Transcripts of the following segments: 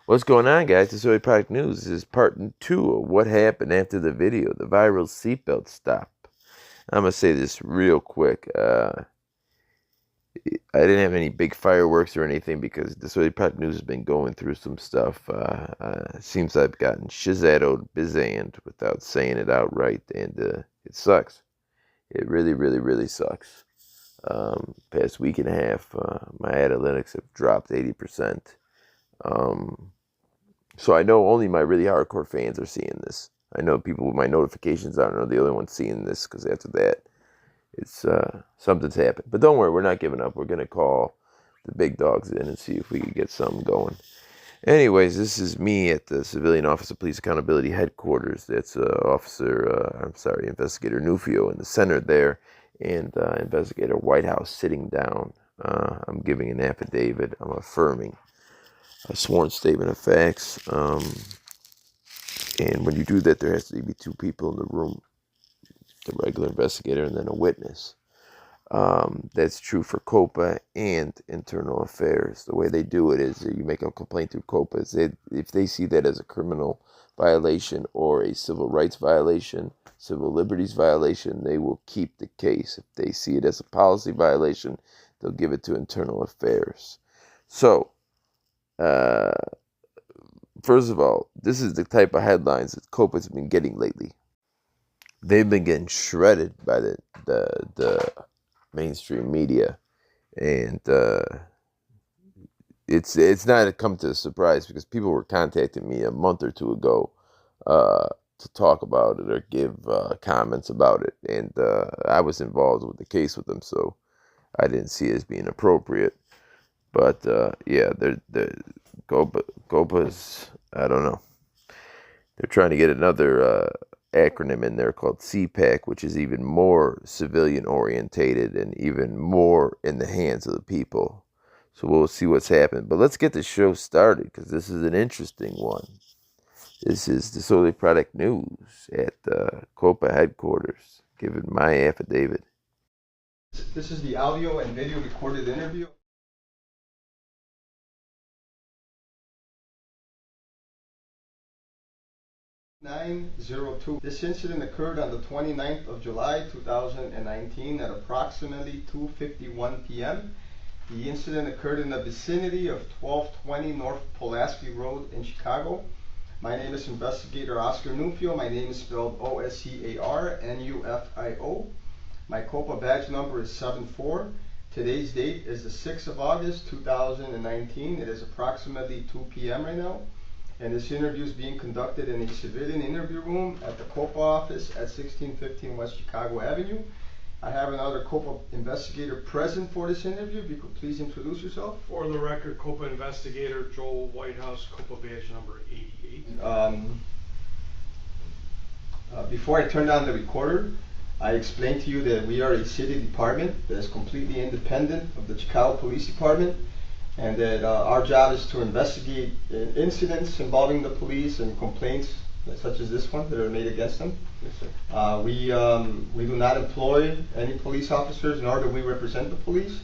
What's going on, guys? This is Really Product News. This is part 2 of what happened after the video, the viral seatbelt stop. I'm going to say this real quick. I didn't have any big fireworks or anything because this Really Product News has been going through some stuff. It seems I've gotten shizzadoed, bizanned without saying it outright, and it sucks. It really, really, really sucks. Past week and a half, my analytics have dropped 80%. So I know only my really hardcore fans are seeing this. I know people with my notifications aren't the only ones seeing this, because after that, it's something's happened. But don't worry, we're not giving up. We're gonna call the big dogs in and see if we can get something going. Anyways, this is me at the Civilian Office of Police Accountability Headquarters. That's Investigator Nufio in the center there, and Investigator Whitehouse sitting down. I'm giving an affidavit. I'm affirming a sworn statement of facts, and when you do that, there has to be 2 people in the room, the regular investigator and then a witness. That's true for COPA and internal affairs. The way they do it is you make a complaint through COPA. If they see that as a criminal violation or a civil rights violation, civil liberties violation, they will keep the case. If they see it as a policy violation, they'll give it to internal affairs. So, first of all, this is the type of headlines that COPA's been getting lately. They've been getting shredded by the mainstream media, and it's not come to a surprise, because people were contacting me a month or 2 ago to talk about it or give comments about it, and I was involved with the case with them, so I didn't see it as being appropriate. But yeah, they're COPA's, I don't know. They're trying to get another acronym in there called CPAC, which is even more civilian orientated and even more in the hands of the people. So we'll see what's happened. But let's get the show started, because this is an interesting one. This is the Disorderly Product News at COPA headquarters, giving my affidavit. This is the audio and video recorded interview. (902). This incident occurred on the 29th of July 2019 at approximately 2:51 p.m. The incident occurred in the vicinity of 1220 North Pulaski Road in Chicago. My name is Investigator Oscar Nufio. My name is spelled Oscarnufio. My COPA badge number is 74. Today's date is the 6th of August 2019. It is approximately 2 p.m. right now. And this interview is being conducted in a civilian interview room at the COPA office at 1615 West Chicago Avenue. I have another COPA investigator present for this interview. If you could please introduce yourself. For the record, COPA investigator Joel Whitehouse, COPA badge number 88. Before I turn on the recorder, I explained to you that we are a city department that is completely independent of the Chicago Police Department, and that our job is to investigate incidents involving the police and complaints such as this one that are made against them. Yes, sir. We do not employ any police officers, nor do we represent the police,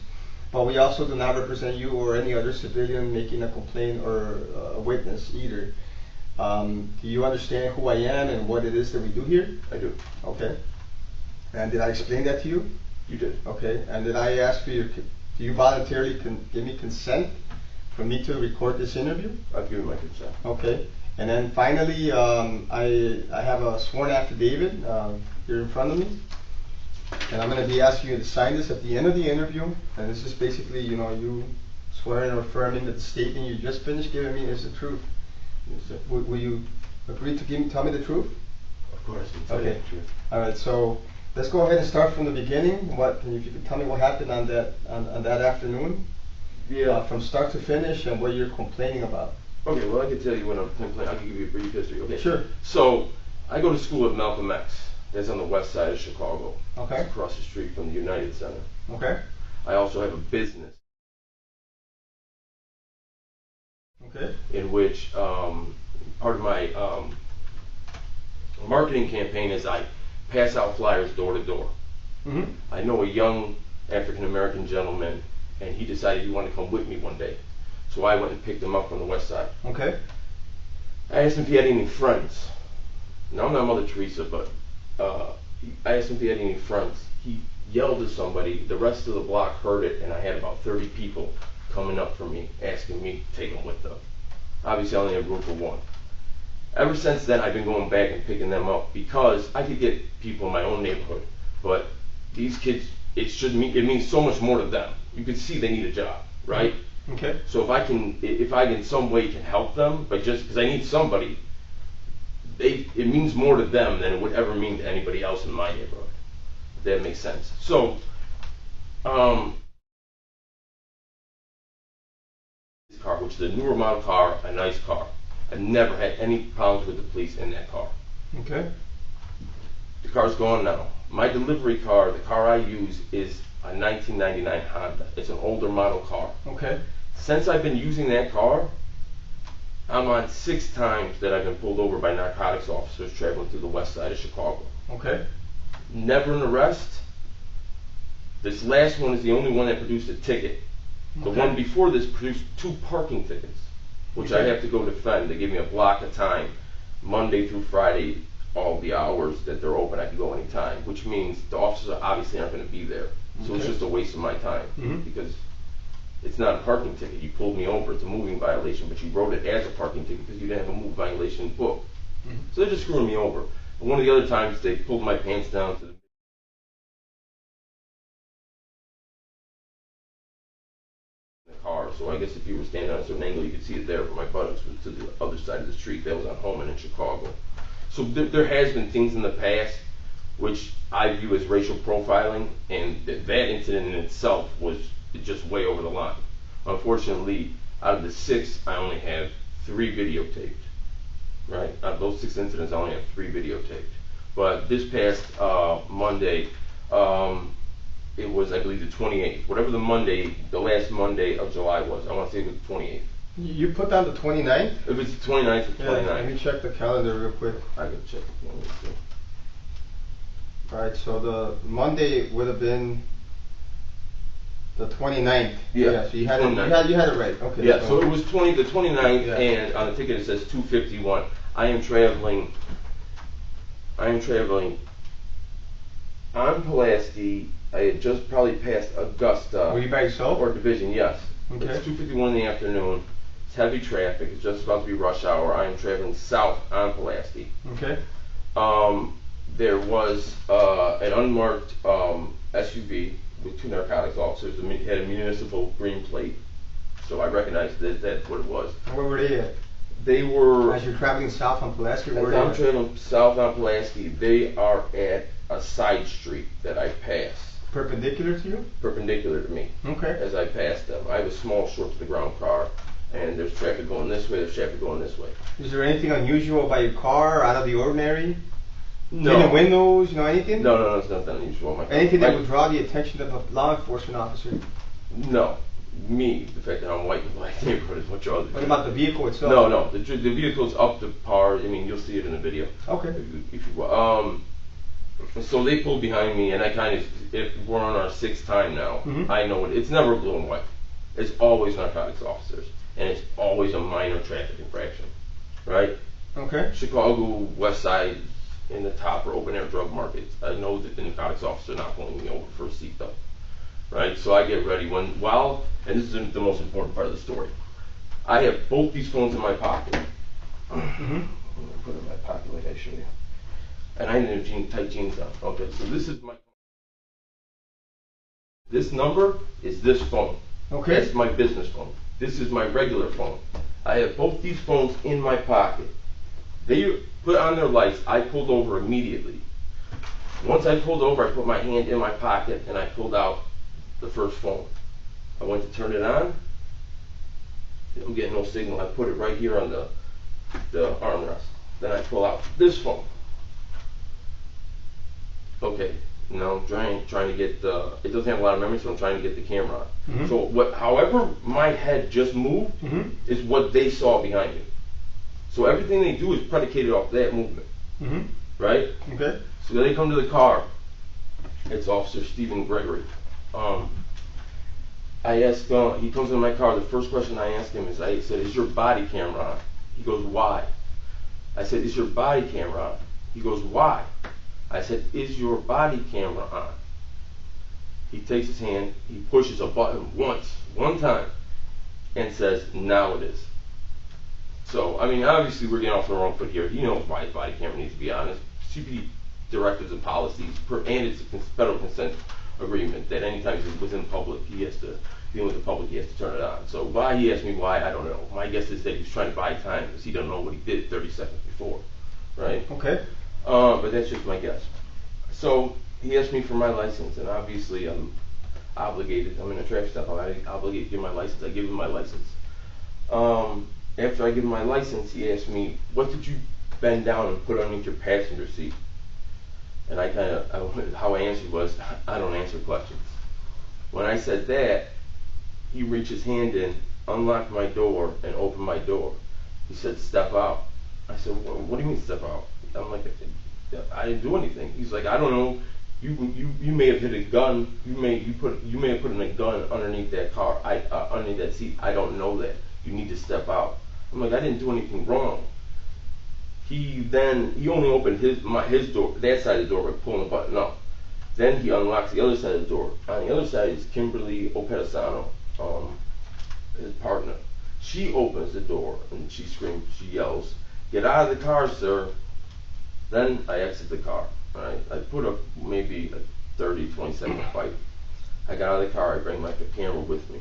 but we also do not represent you or any other civilian making a complaint or a witness either. Do you understand who I am and what it is that we do here? I do. Okay. And did I explain that to you? You did. Okay. And did I ask for your, do you voluntarily give me consent for me to record this interview? I've given my consent. Okay. And then finally, I have a sworn affidavit here in front of me, and I'm going to be asking you to sign this at the end of the interview. And this is basically, you swearing or affirming that the statement you just finished giving me is the truth. Will you agree to tell me the truth? Of course. Okay. All right. So let's go ahead and start from the beginning. If you could tell me what happened on that afternoon, Yeah. from start to finish, and what you're complaining about. Okay, well, I can tell you when I'm complaining. I can give you a brief history. Okay. Sure. So, I go to school at Malcolm X. That's on the west side of Chicago. Okay. It's across the street from the United Center. Okay. I also have a business Okay. in which part of my marketing campaign is I pass out flyers door to door. Mm-hmm. I know a young African American gentleman, and he decided he wanted to come with me one day. So I went and picked him up from the west side. Okay. I asked him if he had any friends. Now I'm not Mother Teresa, but I asked him if he had any friends. He yelled at somebody. The rest of the block heard it, and I had about 30 people coming up for me, asking me to take them with them. Obviously, I only had room for one. Ever since then, I've been going back and picking them up because I could get people in my own neighborhood, but these kids, it means so much more to them. You can see they need a job, right? Okay. So if I in some way can help them, but just because I need somebody, it means more to them than it would ever mean to anybody else in my neighborhood. If that makes sense. So, this car, which is a newer model car, a nice car. I've never had any problems with the police in that car. Okay. The car's gone now. My delivery car, the car I use, is a 1999 Honda. It's an older model car. Okay. Since I've been using that car, I'm on 6 times that I've been pulled over by narcotics officers traveling through the west side of Chicago. Okay. Never an arrest. This last one is the only one that produced a ticket. The Okay. one before this produced 2 parking tickets, which I Okay. have to go defend. They give me a block of time, Monday through Friday, all the hours that they're open. I can go anytime, which means the officers obviously aren't going to be there. So it's Okay. just a waste of my time Mhm. because it's not a parking ticket. You pulled me over. It's a moving violation, but you wrote it as a parking ticket because you didn't have a moving violation book. Mhm. So they're just screwing me over. And one of the other times they pulled my pants down to the car. So I guess if you were standing on a certain angle, you could see it there, but my buttocks was to the other side of the street. That was on Holman in Chicago. So there has been things in the past which I view as racial profiling, and that incident in itself was just way over the line. Unfortunately, out of the 6, I only have 3 videotaped. Right? Out of those 6 incidents, I only have 3 videotaped. But this past Monday, it was, I believe, the 28th. Whatever the last Monday of July was. I want to say it was the 28th. You put down the 29th? If it's the 29th or 29th. Yeah, let me check the calendar real quick. I can check the calendar too. Alright, so the Monday would have been the 29th. Yeah, so you had 29th. you had it right. Okay. Yeah, so it was the 29th, Yeah. and on the ticket it says 251. I am traveling on Pulaski. I had just probably passed Augusta. Were you by yourself? Or Division, yes. Okay. It's 2:51 in the afternoon. It's heavy traffic. It's just about to be rush hour. I am traveling south on Pulaski. Okay. There was an unmarked SUV with 2 narcotics officers. It had a municipal green plate, so I recognized that that's what it was. And where were they at? They were. As you're traveling south on Pulaski, where As were I'm they at? traveling south on Pulaski, they are at a side street that I pass, Perpendicular to you? perpendicular to me. Okay. As I pass them, I have a small, short to the ground car, and there's traffic going this way. There's traffic going this way. Is there anything unusual about your car, out of the ordinary? No. Tinted windows, anything? No, it's nothing unusual. My car. Anything that would draw the attention of a law enforcement officer? No. Me, the fact that I'm white in black neighborhood is what y'all do. What about the vehicle itself? No, the vehicle's up to par. I mean, you'll see it in the video. Okay. So they pulled behind me, and I kind of, if we're on our 6th time now, Mhm. I know it's never blue and white. It's always narcotics officers, and it's always a minor traffic infraction, right? Okay. Chicago, West Side, in the top or open air drug markets. I know that the narcotics officer not pulling me over for a seatbelt, right? So I get ready and this is the most important part of the story. I have both these phones in my pocket. Mm-hmm. I'm gonna put it in my pocket like I showed you. And I didn't have tight jeans on. Okay, so this number is this phone. Okay. That's my business phone. This is my regular phone. I have both these phones in my pocket. They put on their lights. I pulled over immediately. Once I pulled over, I put my hand in my pocket and I pulled out the first phone. I went to turn it on. I'm getting no signal. I put it right here on the armrest. Then I pull out this phone. Okay, now I'm trying to get it doesn't have a lot of memory, so I'm trying to get the camera on. Mhm. So however my head just moved Mhm. is what they saw behind me. So everything they do is predicated off that movement, Mm-hmm. right? Okay. So then they come to the car. It's Officer Stephen Gregory. I asked he comes in my car, the first question I ask him is, I said, is your body camera on? He goes, why? I said, is your body camera on? He goes, why? I said, is your body camera on? He takes his hand, he pushes a button one time, and says, now it is. So, I mean, obviously we're getting off the wrong foot here. He knows why his body camera needs to be on. It's CPD directives and policies, and it's a federal consent agreement that anytime he's within public, he has to deal with the public, he has to turn it on. So why he asked me why, I don't know. My guess is that he's trying to buy time because he doesn't know what he did 30 seconds before, right? Okay. But that's just my guess. So he asked me for my license, and obviously I'm obligated. I'm in a traffic stop. I'm obligated to give my license. I give him my license. After I give him my license, he asked me, what did you bend down and put underneath your passenger seat? And how I answered was, I don't answer questions. When I said that, he reached his hand in, unlocked my door, and opened my door. He said, step out. I said, what do you mean step out? I'm like, I didn't do anything. He's like, I don't know. You may have hit a gun. You may have put in a gun underneath that car, underneath that seat. I don't know that. You need to step out. I'm like, I didn't do anything wrong. He only opened his door, that side of the door, by pulling the button up. Then he unlocks the other side of the door. On the other side is Kimberly Oppedisano, his partner. She opens the door and she screams, she yells, "Get out of the car, sir." Then I exit the car. Right? I put up maybe a 20-second fight. I got out of the car, I bring my camera with me.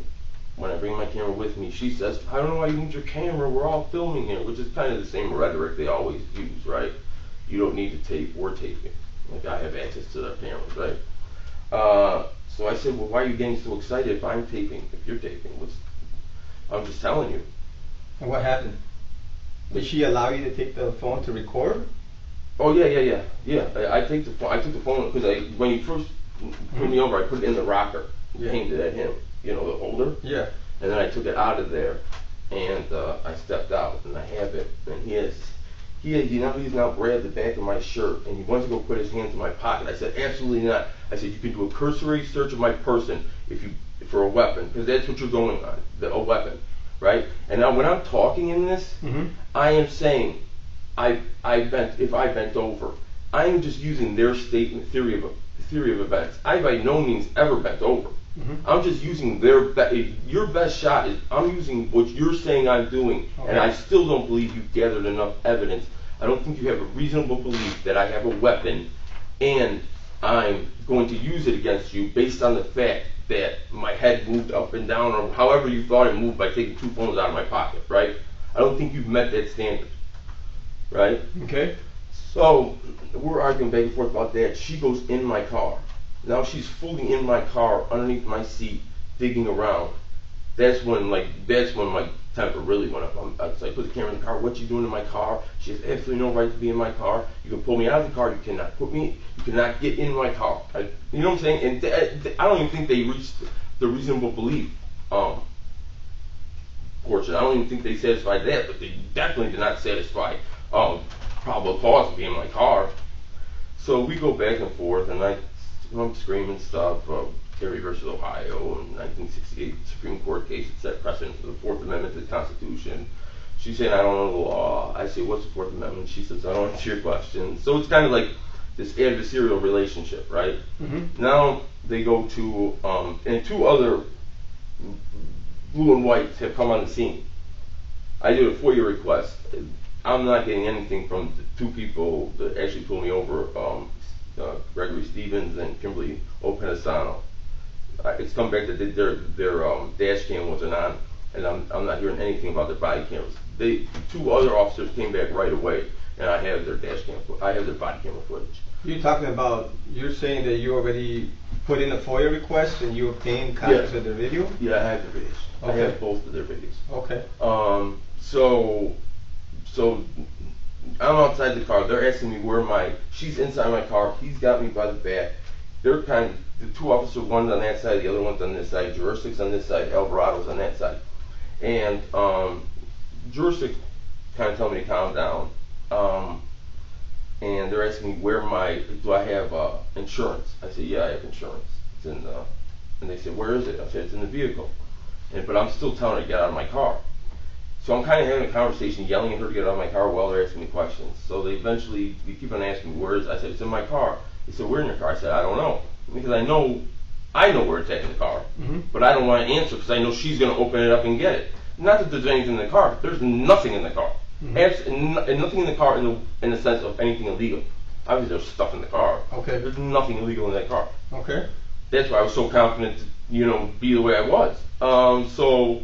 When I bring my camera with me, she says, I don't know why you need your camera, we're all filming here, which is kind of the same rhetoric they always use, right? You don't need to tape, we're taping. Like, I have access to their cameras, right? So I said, well, why are you getting so excited if I'm taping, if you're taping? I'm just telling you. And what happened? Did she allow you to take the phone to record? Oh yeah. I took the phone because when you first put me over, I put it in the rocker, aimed it at him, the holder. Yeah. And then I took it out of there, and I stepped out, and I have it, and he's now grabbed the back of my shirt, and he wants to go put his hands in my pocket. I said, absolutely not. I said, you can do a cursory search of my person for a weapon, because that's what you're going on, a weapon, right? And now when I'm talking in this, I am saying, if I bent over, I am just using their statement theory of events. I by no means ever bent over. I'm just using your best shot is I'm using what you're saying I'm doing, and I still don't believe you've gathered enough evidence. I don't think you have a reasonable belief that I have a weapon, and I'm going to use it against you based on the fact that my head moved up and down, or however you thought it moved by taking two phones out of my pocket, right? I don't think you've met that standard. Right? Okay. So we're arguing back and forth about that. She goes in my car. Now she's fully in my car, underneath my seat, digging around. That's when my temper really went up. So I put the camera in the car. What you doing in my car? She has absolutely no right to be in my car. You can pull me out of the car. You cannot get in my car. You know what I'm saying? And I don't even think they reached the reasonable belief portion. I don't even think they satisfied that, but they definitely did not satisfy probable cause to be in my car. So we go back and forth, and I'm screaming stuff. Gregory versus Ohio, in 1968 Supreme Court case that set precedent for the Fourth Amendment to the Constitution. She said, I don't know the law. I say, what's the Fourth Amendment? She says, I don't answer your questions. So it's kind of like this adversarial relationship, right? Now they go to, and two other blue and whites have come on the scene. I did a FOIA request. I'm not getting anything from the two people that actually pulled me over, Gregory Stevens and Kimberly Oppedisano. It's come back that their dash cam wasn't on, and I'm not hearing anything about their body cameras. The two other officers came back right away, and I have their dash cam. I have their body camera footage. You're saying that you already put in a FOIA request and you obtained copies of the video? Yeah, I have the videos. Okay. I have both of their videos. Okay. So I'm outside the car. They're asking me she's inside my car. He's got me by the back. The two officers, one's on that side, the other one's on this side. Jursac's on this side, Alvarado's on that side. And Jursac kind of told me to calm down. And they're asking me do I have insurance? I said, yeah, I have insurance. It's in And they said, where is it? I said, it's in the vehicle. But I'm still telling her to get out of my car. So I'm kind of having a conversation, yelling at her to get out of my car while they're asking me questions. So they keep on asking me, where is it? I said, it's in my car. They said, where in your car? I said, I don't know. Because I know where it's at in the car. But I don't want to answer because I know she's going to open it up and get it. Not that there's anything in the car. There's nothing in the car. And nothing in the car in the sense of anything illegal. Obviously, there's stuff in the car. Okay. There's nothing illegal in that car. Okay. That's why I was so confident to, be the way I was. So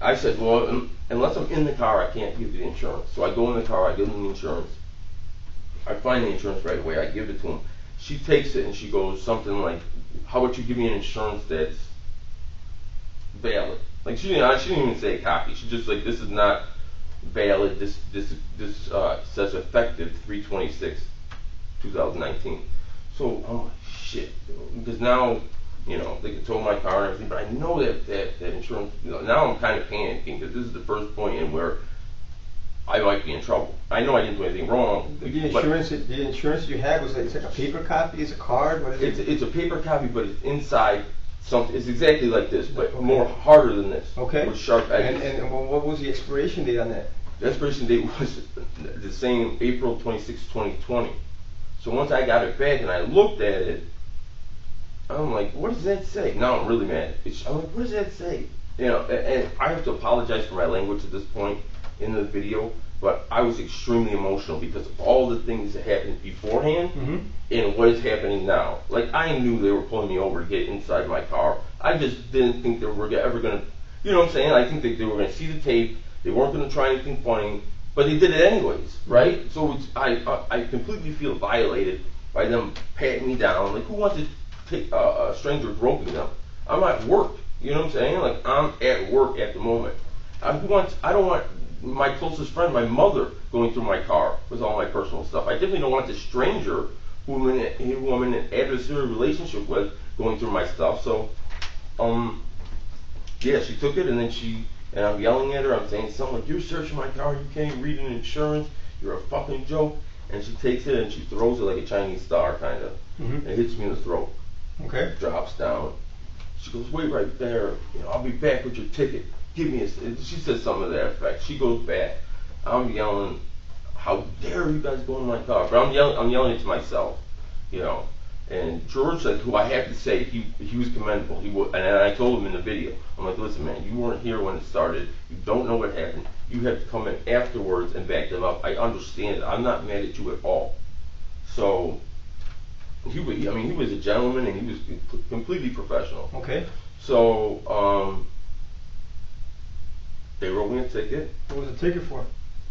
I said, well, unless I'm in the car, I can't give you the insurance. So I go in the car, I give them the insurance. I find the insurance right away, I give it to them. She takes it and she goes something like, how about you give me an insurance that's valid? Like she didn't even say a copy. She just like, this is not valid. This says effective 3/26/2019. So I'm like, shit, because now they can tow my car and everything, but I know that insurance. Now I'm kind of panicking because this is the first point in where I might be in trouble. I know I didn't do anything wrong. The insurance you had was it's like a paper copy, it's a card. What is it? It's a paper copy, but it's inside something. It's exactly like this, but more harder than this. Okay. With sharp edges. And what was the expiration date on that? The expiration date was the same, April 26, 2020. So once I got it back and I looked at it, I'm like, what does that say? Now I'm really mad. I'm like, what does that say? And I have to apologize for my language at this point in the video, but I was extremely emotional because of all the things that happened beforehand and what is happening now. Like, I knew they were pulling me over to get inside my car. I just didn't think they were ever going to, you know what I'm saying? I think they were going to see the tape. They weren't going to try anything funny, but they did it anyways, right? So I completely feel violated by them patting me down. Like, who wants to take a stranger groping them? I'm at work, you know what I'm saying? Like, I'm at work at the moment. I don't want my closest friend, my mother, going through my car with all my personal stuff. I definitely don't want the stranger who I'm in an adversarial relationship with going through my stuff. So, yeah, she took it, and then and I'm yelling at her. I'm saying something like, you're searching my car, you can't read an insurance, you're a fucking joke. And she takes it and she throws it like a Chinese star, kind of. And it hits me in the throat. Okay. Drops down. She goes, wait right there. I'll be back with your ticket. Give me she says something to that effect. She goes back. I'm yelling, how dare you guys go in my car? But I'm yelling it to myself, And Jursac, who I have to say, he was commendable. And I told him in the video, I'm like, listen, man, you weren't here when it started. You don't know what happened. You have to come in afterwards and back them up. I understand it. I'm not mad at you at all. So he was a gentleman and he was completely professional. Okay. So they wrote me a ticket. What was the ticket for?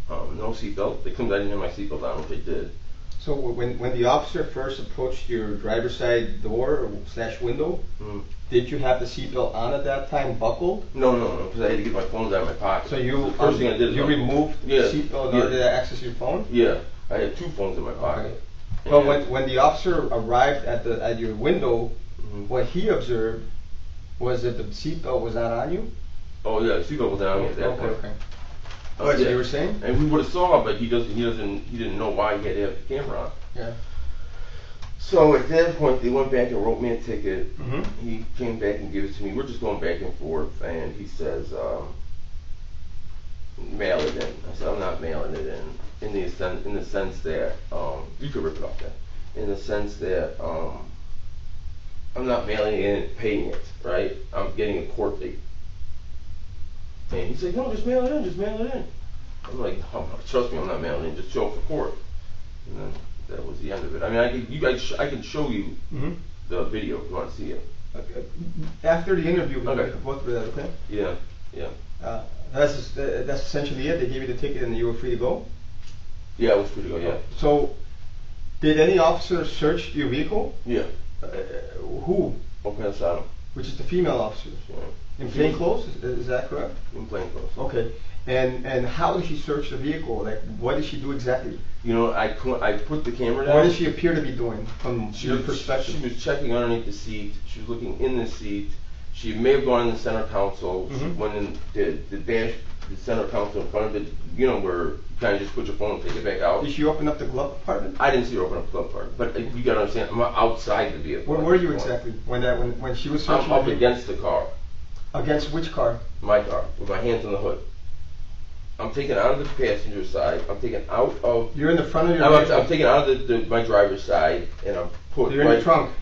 No seatbelt. They couldn't. I didn't have my seatbelt on, which they did. So when the officer first approached your driver's side door / window, did you have the seatbelt on at that time, buckled? No, because I had to get my phone out of my pocket. So you first thing I did, you removed the seatbelt in order to access your phone? Yeah, I had two phones in my pocket. Okay. But when the officer arrived at your window, what he observed was that the seatbelt was not on you? Oh yeah, the seatbelt was on me at that point. Okay. What you were saying? And we would have saw, but he didn't know why he had to have the camera on. Yeah. So at that point, they went back and wrote me a ticket. He came back and gave it to me. We're just going back and forth, and he says, mail it in. I said, I'm not mailing it in the sense that you could rip it off there. In the sense that I'm not mailing it in and paying it, right? I'm getting a court date. And he said, no, just mail it in. I'm like, oh, trust me, I'm not mailing it in, just show up for court. And then that was the end of it. I mean, I can show you the video if you want to see it. Okay. After the interview, we can go through that, okay? Yeah. That's essentially it. They gave you the ticket and you were free to go? Yeah, I was free to go, yeah. So, did any officer search your vehicle? Yeah. Who? Oppedisano. Which is the female officer? Yeah. In plain clothes, is that correct? In plain clothes. Okay. And how did she search the vehicle? Like, what did she do exactly? I put the camera down. What did she appear to be doing from your perspective? She was checking underneath the seat. She was looking in the seat. She may have gone in the center console. She went in the dash. the center console in front of it, you know, where you kind of just put your phone and take it back out. Did she open up the glove compartment? I didn't see her open up the glove part, but you gotta understand, I'm outside the vehicle. Where were you exactly when she was searching? I'm up against the car. Against which car? My car, with my hands on the hood. I'm taking out of the passenger side. I'm taking out of. You're in the front of your vehicle? I'm taking out of my driver's side, and I'm put. You're in the trunk?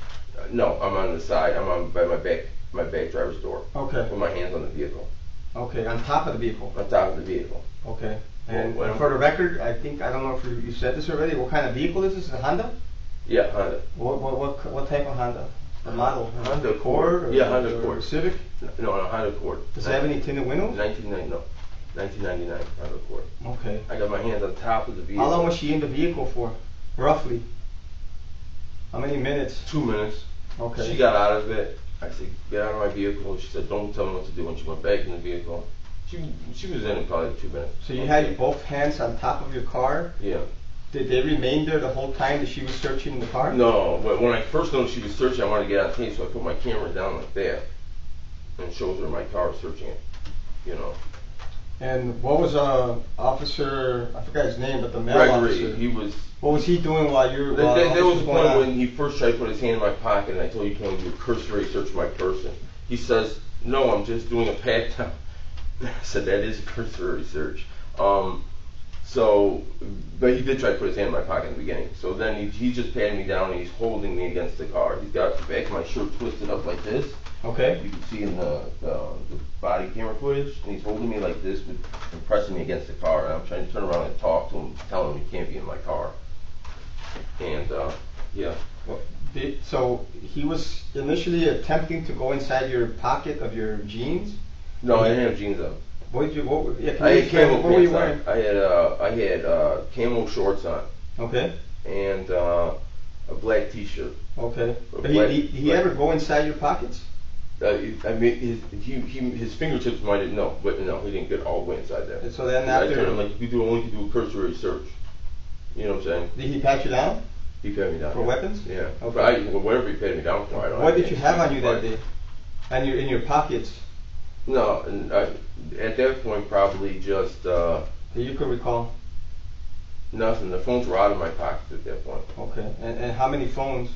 No, I'm on the side. I'm on by my back driver's door. Okay. With my hands on the vehicle. Okay, on top of the vehicle? On top of the vehicle. Okay. And Well, for the record, I don't know if you said this already, what kind of vehicle is this? A Honda? Yeah, Honda. What type of Honda? The model? Honda Accord? Yeah, Honda Accord. Civic? No, Honda Accord. Does it have any tinted windows? 1999 Honda Accord. Okay. I got my hands on top of the vehicle. How long was she in the vehicle for, roughly? How many minutes? 2 minutes. Okay. She got out of it. I said, get out of my vehicle. She said, don't tell me what to do. And she went back in the vehicle. She was in it probably 2 minutes. So you had both hands on top of your car? Yeah. Did they remain there the whole time that she was searching the car? No. When I first noticed she was searching, I wanted to get on tape, so I put my camera down like that and showed her my car searching it. You know. And what was officer, I forgot his name, but the male Gregory, officer? he was. What was he doing while you were? There was a point when he first tried to put his hand in my pocket, and I told him he can only do a cursory search of my person. He says, "No, I'm just doing a pat down." I said, "That is a cursory search." But he did try to put his hand in my pocket in the beginning. So then he just patted me down, and he's holding me against the car. He's got the back of my shirt twisted up like this. Okay. You can see in the body camera footage, and he's holding me like this, and pressing me against the car. And I'm trying to turn around and talk to him, telling him he can't be in my car. And yeah. So he was initially attempting to go inside your pocket of your jeans? No, I didn't have jeans on. What did you? I had camo what were you pants wearing? on. I had camo shorts on. Okay. And a black T-shirt. Okay. But he ever go inside your pockets? I mean, his fingertips might have, no, but no, he didn't get all the way inside there. And so then I after, told him, like, you only do a cursory search. You know what I'm saying? did he pat you down He patted me down. for weapons? Yeah. Okay. But whatever he patted me down for, I don't know. What did you have on you that day? And in your pockets? No, and at that point, probably just That you could recall? nothing. The phones were out of my pockets at that point. Okay. And how many phones?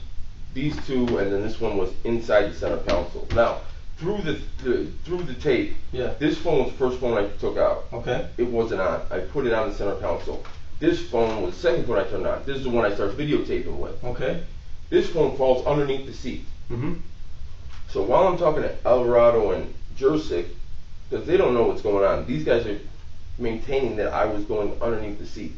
These two, and then this one was inside the center console. Now, through the tape, Yeah. this phone was the first phone I took out. Okay. It wasn't on. I put it on the center console. This phone was the second phone I turned on. This is the one I started videotaping with. Okay. This phone falls underneath the seat. Mm-hmm. So while I'm talking to Alvarado and Jursac, because they don't know what's going on, these guys are maintaining that I was going underneath the seat.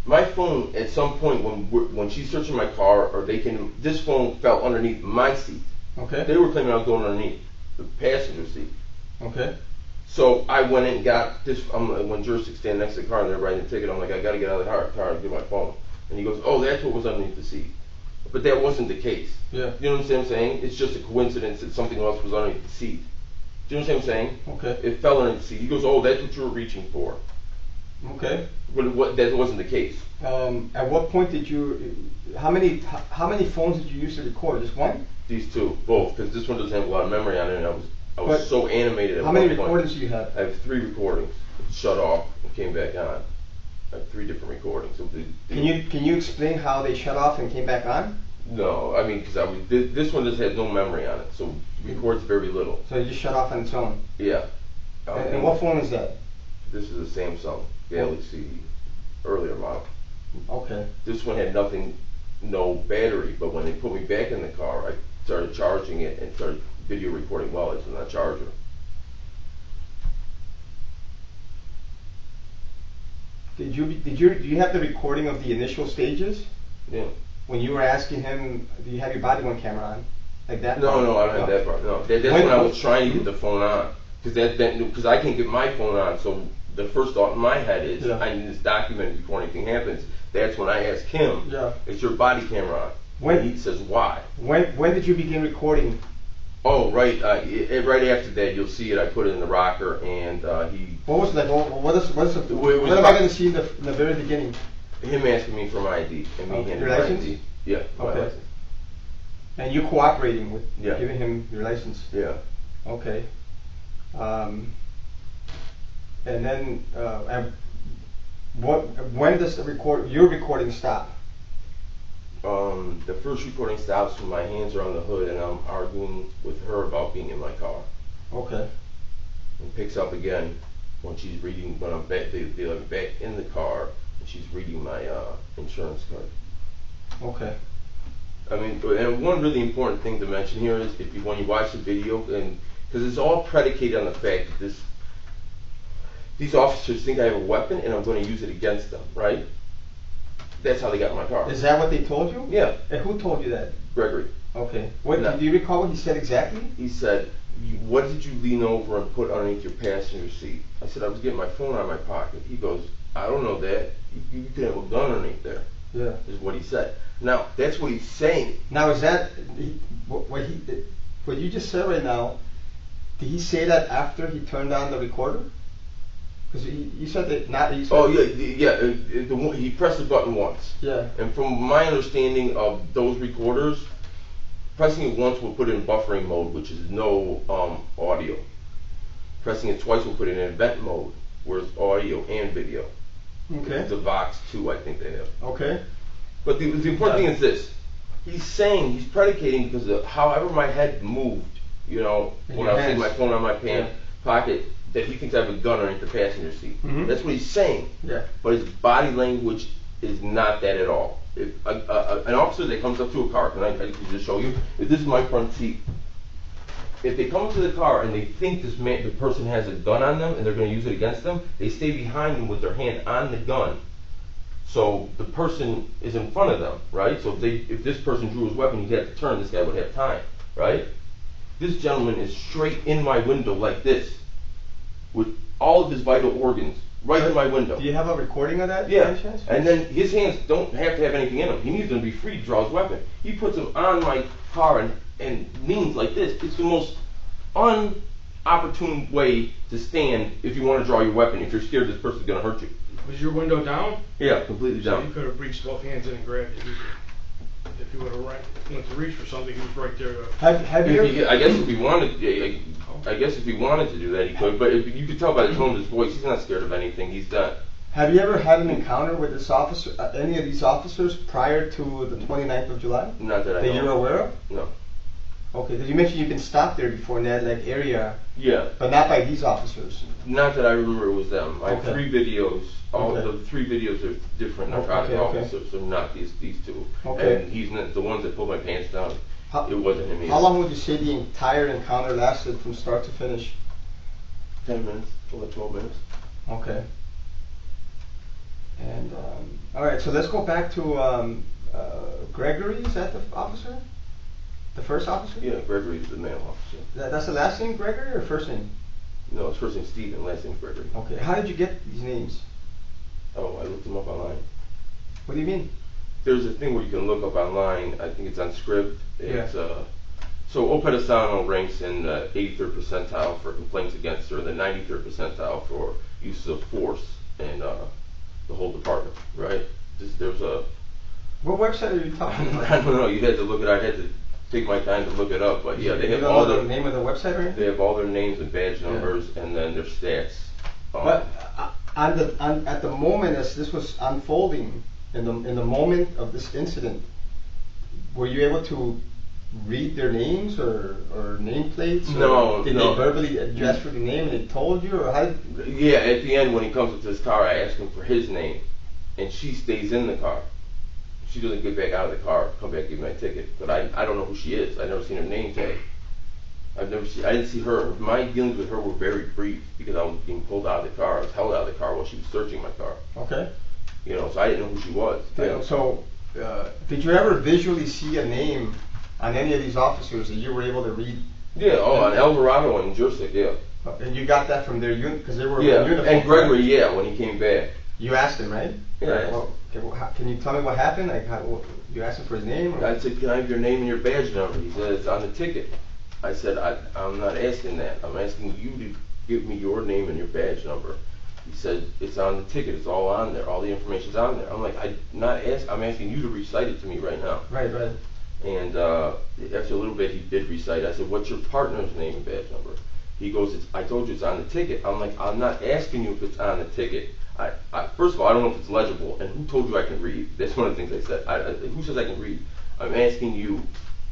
My phone, at some point when she's searching my car, or this phone fell underneath my seat. Okay. They were claiming I was going underneath the passenger seat. Okay. So I went in and got this. When Jursac's standing next to the car and they're writing the ticket, I'm like, I got to get out of the car and get my phone. And he goes, oh, that's what was underneath the seat. But that wasn't the case. Yeah. You know what I'm saying? It's just a coincidence that something else was underneath the seat. Do you know what I'm saying? Okay. It fell underneath the seat. He goes, oh, that's what you were reaching for. Okay. But that wasn't the case. At what point did you? How many phones did you use to record? Just one? These two, both, because this one doesn't have a lot of memory on it, and I was so animated. How many recordings do you have? I have 3 recordings. It shut off and came back on. I have 3 different recordings. So Can you explain how they shut off and came back on? No, I mean, because this one just has no memory on it, so it records very little. So it just shut off on its own. Yeah. And what phone is that? This is a Samsung Galaxy earlier model. Okay. This one had no battery, but when they put me back in the car, I started charging it and started video recording while it's in that charger. Do you have the recording of the initial stages? Yeah. When you were asking him, do you have your body worn camera on? Like that? No, I don't have that part. No, that's when I was trying to get the phone on, because I can't get my phone on. So the first thought in my head is, I need this documented before anything happens. That's when I ask him, is your body camera on? When he says, why? When did you begin recording? Oh, right. Right after that, you'll see it. I put it in the rocker, and he. What was like? What am I going to see in the very beginning? Him asking me for my ID and me handing your my license? ID. Yeah, my license. And you cooperating with giving him your license? Yeah. Okay. And And then, when does your recording stop? The first recording stops when my hands are on the hood and I'm arguing with her about being in my car. Okay. And picks up again when she's reading, when I'm back, they're back in the car and she's reading my insurance card. Okay. I mean, and one really important thing to mention here is when you watch the video, and because it's all predicated on the fact that these officers think I have a weapon and I'm going to use it against them, right? That's how they got in my car. Is that what they told you? Yeah. And who told you that? Gregory. Okay. What No. do you recall what he said exactly? He said, what did you lean over and put underneath your passenger seat? I said, I was getting my phone out of my pocket. He goes, I don't know that. You could have a gun underneath there. Yeah. Is what he said. Now, that's what he's saying. Now, is that what you just said right now? Did he say that after he turned on the recorder? Because you said that not. He said, Oh yeah. He pressed the button once. Yeah. And from my understanding of those recorders, pressing it once will put it in buffering mode, which is no audio. Pressing it twice will put it in event mode, where it's audio and video. Okay. It's a Vox 2, I think they have. Okay. But the important thing is this: he's predicating because of however my head moved, when I was taking my phone out of my pocket, that he thinks I have a gun underneath the passenger seat. Mm-hmm. That's what he's saying. Yeah. But his body language is not that at all. If an officer that comes up to a car, I can just show you. If this is my front seat, if they come to the car and they think the person has a gun on them and they're going to use it against them, they stay behind them with their hand on the gun. So the person is in front of them, right? So if this person drew his weapon, he'd have to turn. This guy would have time, right? This gentleman is straight in my window like this, with all of his vital organs right in my window. Do you have a recording of that? Yeah. And then his hands don't have to have anything in them. He needs them to be free to draw his weapon. He puts them on my car and leans like this. It's the most unopportune way to stand if you want to draw your weapon, if you're scared this person's going to hurt you. Was your window down? Yeah, completely So you down. could have reached both hands in and grabbed it. If you would have went to reach for something, he was right there. Have you? I guess if he wanted, to do that, he could. But you could tell by the tone of his voice, he's not scared of anything. He's done. Have you ever had an encounter with this officer, any of these officers, prior to the 29th of July? Not that I know. That you're aware of? No. Okay. Did you mention you've been stopped there before in that area? Yeah. But not by these officers. Not that I remember it was them. I have Okay. 3 videos. All Okay. the 3 videos are different narcotic officers, so not these 2. Okay. And he's not the ones that pulled my pants down. How- It wasn't him either. How long would you say the entire encounter lasted from start to finish? 10 minutes, or 12 minutes. Okay. And all right, so let's go back to Gregory. Is that the officer? The first officer? Yeah, Gregory's the male officer. That's the last name, Gregory, or first name? No, his first name's Stephen, last name's Gregory. Okay. How did you get these names? Oh, I looked him up online. What do you mean? There's a thing where you can look up online. I think it's on Script. It's so Oppedisano ranks in the 83rd percentile for complaints against her, the 93rd percentile for uses of force in the whole department. Right? There's a. What website are you talking about? I don't know. You had to look it. I had to take my time to look it up. But yeah, they You have don't all know the the name of the website, right? They have all their names and badge numbers, and then their stats. But at the moment as this was unfolding, in the moment of this incident, were you able to read their names or nameplates? No, Did no. they verbally address for the name and they told you, or how? Yeah, at the end when he comes into his car, I ask him for his name, and she stays in the car. She doesn't get back out of the car, come back, give me my ticket. But I don't know who she is. I've never seen her name tag. I didn't see her. My dealings with her were very brief because I was being pulled out of the car. I was held out of the car while she was searching my car. Okay. So I didn't know who she was. So, did you ever visually see a name on any of these officers that you were able to read? Yeah, on Alvarado and Jursac, yeah. And you got that from their because they were Yeah, in uniform. and Gregory, right? yeah, when he came back. You asked him, right? Yeah, I asked him. Can you tell me what happened? Like, you asked him for his name? Or? I said, can I have your name and your badge number? He said, it's on the ticket. I said, I'm not asking that. I'm asking you to give me your name and your badge number. He said, it's on the ticket. It's all on there. All the information's on there. I'm like, I'm asking you to recite it to me right now. Right. And after a little bit, he did recite. I said, what's your partner's name and badge number? He goes, I told you it's on the ticket. I'm like, I'm not asking you if it's on the ticket. First of all, I don't know if it's legible, and who told you I can read? That's one of the things I said. Who says I can read? I'm asking you.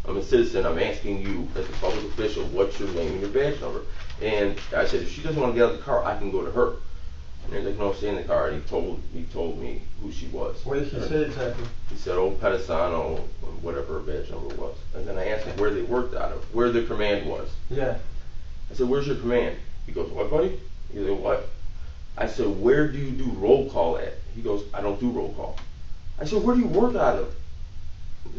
I'm a citizen. I'm asking you, as a public official, what's your name and your badge number? And I said, if she doesn't want to get out of the car, I can go to her. And they're like, no, stay in the car. And he told me who she was. What did he say exactly? He said, Oppedisano, whatever her badge number was. And then I asked him where they worked out of, where their command was. Yeah. I said, where's your command? He goes, what, buddy? He goes, what? I said, where do you do roll call at? He goes, I don't do roll call. I said, where do you work out of?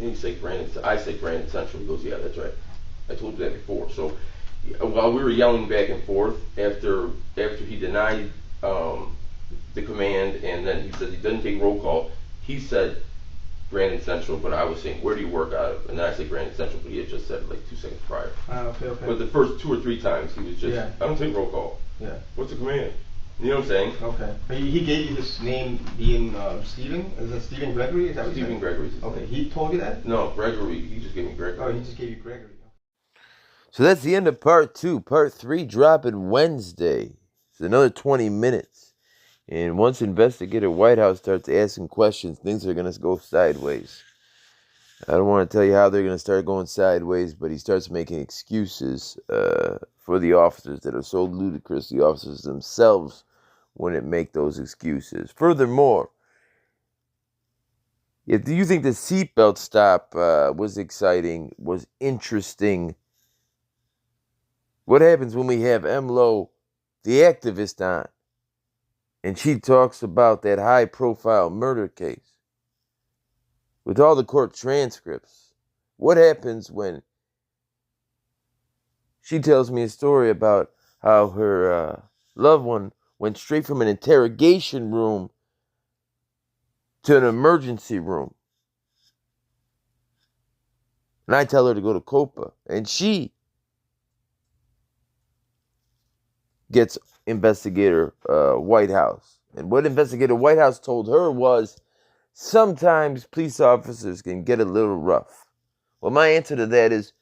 And he said, I said, Brandon Central. He goes, yeah, that's right. I told you that before. So while we were yelling back and forth, after he denied the command, and then he said he doesn't take roll call, he said Brandon Central, but I was saying, where do you work out of? And then I said Brandon Central, but he had just said it like 2 seconds prior. Okay. But the first 2 or 3 times, he was just, I don't take roll call. Yeah. What's the command? You know what I'm saying? Okay. He gave you his name being Stephen? Is it Stephen Gregory? Is that what you said? Stephen Gregory. Okay. He told you that? No, Gregory. He just gave me Gregory. Oh, he just gave you Gregory. So that's the end of part 2. Part 3 dropping Wednesday. It's another 20 minutes. And once Investigator Whitehouse starts asking questions, things are going to go sideways. I don't want to tell you how they're going to start going sideways, but he starts making excuses for the officers that are so ludicrous. The officers themselves wouldn't make those excuses. Furthermore, if you think the seatbelt stop was exciting, was interesting, what happens when we have MLO, the activist, on, and she talks about that high-profile murder case with all the court transcripts? What happens when she tells me a story about how her loved one went straight from an interrogation room to an emergency room? And I tell her to go to COPA, and she gets Investigator Whitehouse. And what Investigator Whitehouse told her was, sometimes police officers can get a little rough. Well, my answer to that is,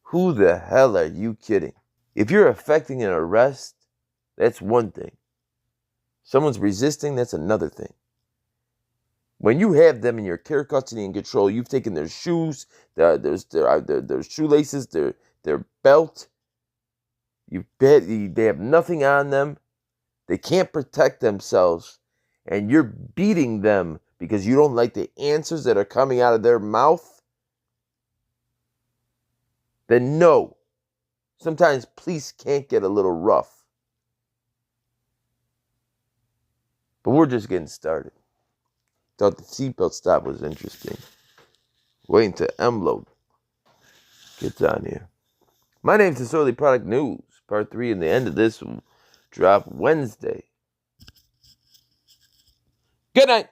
who the hell are you kidding? If you're effecting an arrest, that's one thing. Someone's resisting, that's another thing. When you have them in your care, custody, and control, you've taken their shoes, their shoelaces, their belt. They have nothing on them. They can't protect themselves. And you're beating them because you don't like the answers that are coming out of their mouth. Then no. Sometimes police can't get a little rough. But we're just getting started. Thought the seatbelt stop was interesting. Waiting till MLO gets on here. My name's Disorderly Product News. Part 3 and the end of this will drop Wednesday. Good night.